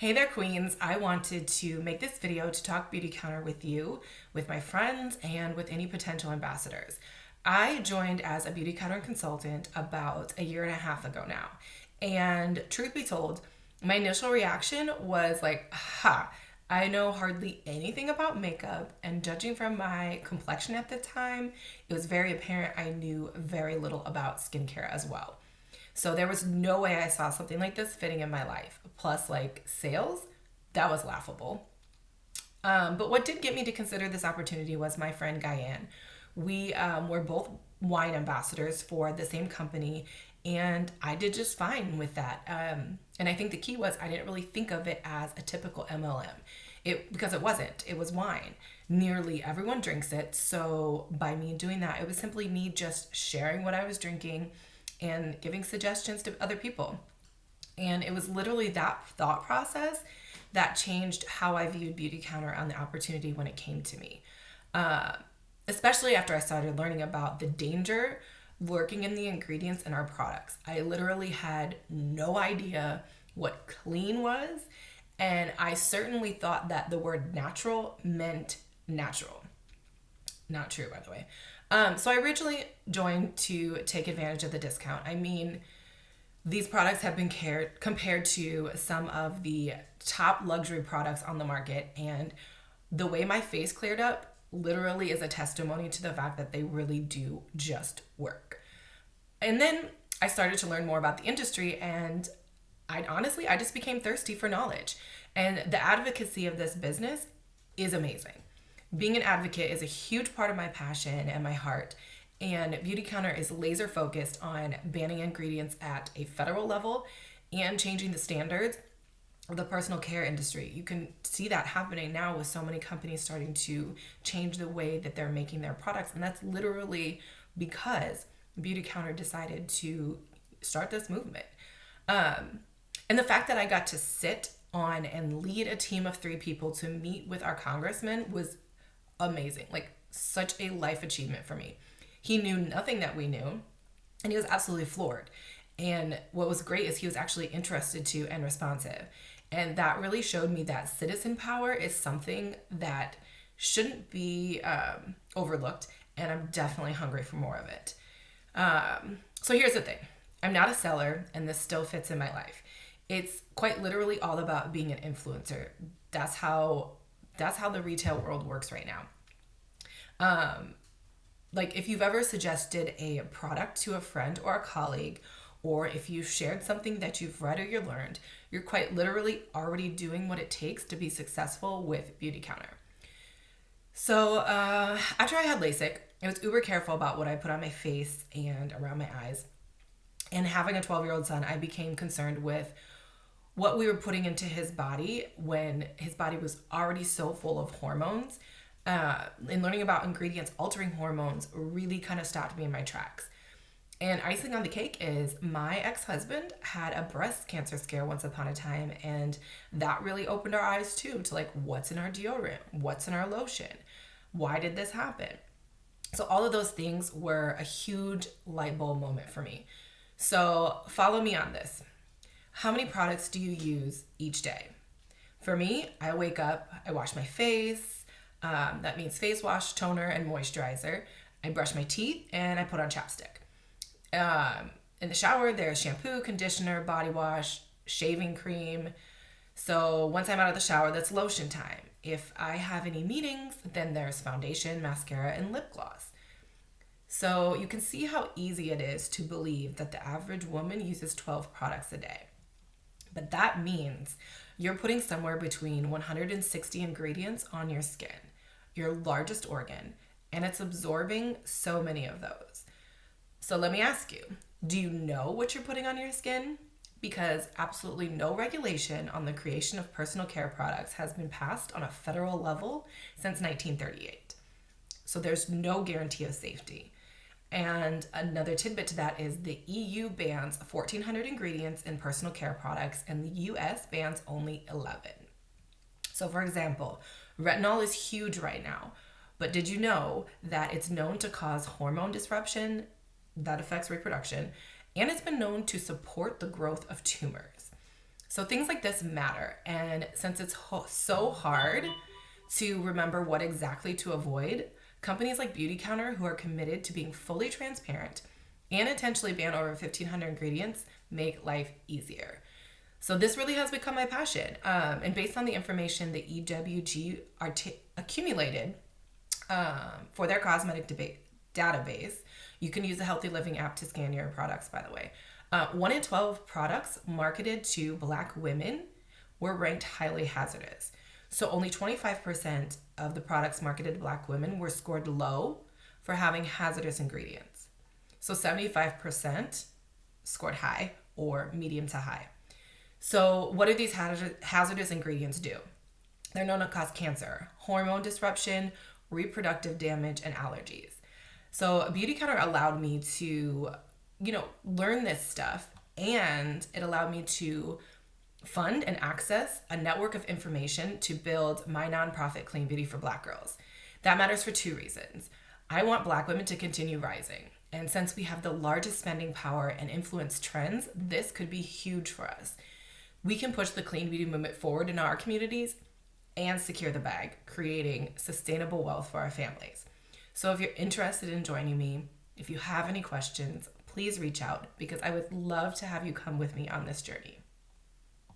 Hey there, queens. I wanted to make this video to talk Beautycounter with you, with my friends, and with any potential ambassadors. I joined as a Beautycounter consultant about a year and a half ago now. And truth be told, my initial reaction was like, I know hardly anything about makeup, and judging from my complexion at the time, it was very apparent I knew very little about skincare as well. So there was no way I saw something like this fitting in my life. Plus, like sales, that was laughable. But what did get me to consider this opportunity was my friend Guyanne. We were both wine ambassadors for the same company, and I did just fine with that. And I think the key was I didn't really think of it as a typical MLM. Because it wasn't. It was wine. Nearly everyone drinks it. So by me doing that, it was simply me just sharing what I was drinking and giving suggestions to other people. And it was literally that thought process that changed how I viewed Beautycounter and the opportunity when it came to me. Especially after I started learning about the danger lurking in the ingredients in our products. I literally had no idea what clean was, and I certainly thought that the word natural meant natural. Not true, by the way. So I originally joined to take advantage of the discount. I mean, these products have been compared to some of the top luxury products on the market, and the way my face cleared up literally is a testimony to the fact that they really do just work. And then I started to learn more about the industry, and I just became thirsty for knowledge. And the advocacy of this business is amazing. Being an advocate is a huge part of my passion and my heart, and Beautycounter is laser focused on banning ingredients at a federal level and changing the standards of the personal care industry. You can see that happening now with so many companies starting to change the way that they're making their products, and that's literally because Beautycounter decided to start this movement. And the fact that I got to sit on and lead a team of 3 people to meet with our congressman was amazing. Like, such a life achievement for me. He knew nothing that we knew, and he was absolutely floored. And what was great is he was actually interested to and responsive. And that really showed me that citizen power is something that shouldn't be overlooked, and I'm definitely hungry for more of it. So here's the thing. I'm not a seller, and this still fits in my life. It's quite literally all about being an influencer. That's how the retail world works right now. Like, if you've ever suggested a product to a friend or a colleague, or if you've shared something that you've read or you learned, you're quite literally already doing what it takes to be successful with Beautycounter. So after I had LASIK, I was uber careful about what I put on my face and around my eyes. And having a 12-year-old son, I became concerned with what we were putting into his body when his body was already so full of hormones. And learning about ingredients altering hormones really kind of stopped me in my tracks. And icing on the cake is my ex-husband had a breast cancer scare once upon a time, and that really opened our eyes too to like, what's in our deodorant, what's in our lotion, why did this happen? So all of those things were a huge light bulb moment for me. So follow me on this. How many products do you use each day? For me, I wake up, I wash my face. That means face wash, toner, and moisturizer. I brush my teeth, and I put on chapstick. In the shower, there's shampoo, conditioner, body wash, shaving cream. So once I'm out of the shower, that's lotion time. If I have any meetings, then there's foundation, mascara, and lip gloss. So you can see how easy it is to believe that the average woman uses 12 products a day. But that means you're putting somewhere between 160 ingredients on your skin, your largest organ, and it's absorbing so many of those. So let me ask you, do you know what you're putting on your skin? Because absolutely no regulation on the creation of personal care products has been passed on a federal level since 1938. So there's no guarantee of safety. And another tidbit to that is the EU bans 1,400 ingredients in personal care products, and the US bans only 11. So for example, retinol is huge right now, but did you know that it's known to cause hormone disruption that affects reproduction, and it's been known to support the growth of tumors? So things like this matter. And since it's so hard to remember what exactly to avoid, companies like Beautycounter, who are committed to being fully transparent and intentionally ban over 1,500 ingredients, make life easier. So this really has become my passion. And based on the information the EWG accumulated for their cosmetic database, you can use the Healthy Living app to scan your products, by the way. 1 in 12 products marketed to Black women were ranked highly hazardous. So only 25% of the products marketed to Black women were scored low for having hazardous ingredients. So 75% scored high or medium to high. So what do these hazardous ingredients do? They're known to cause cancer, hormone disruption, reproductive damage, and allergies. So Beautycounter allowed me to, learn this stuff, and it allowed me to fund and access a network of information to build my nonprofit Clean Beauty for Black Girls. That matters for 2 reasons. I want Black women to continue rising. And since we have the largest spending power and influence trends, this could be huge for us. We can push the clean beauty movement forward in our communities and secure the bag, creating sustainable wealth for our families. So if you're interested in joining me, if you have any questions, please reach out, because I would love to have you come with me on this journey.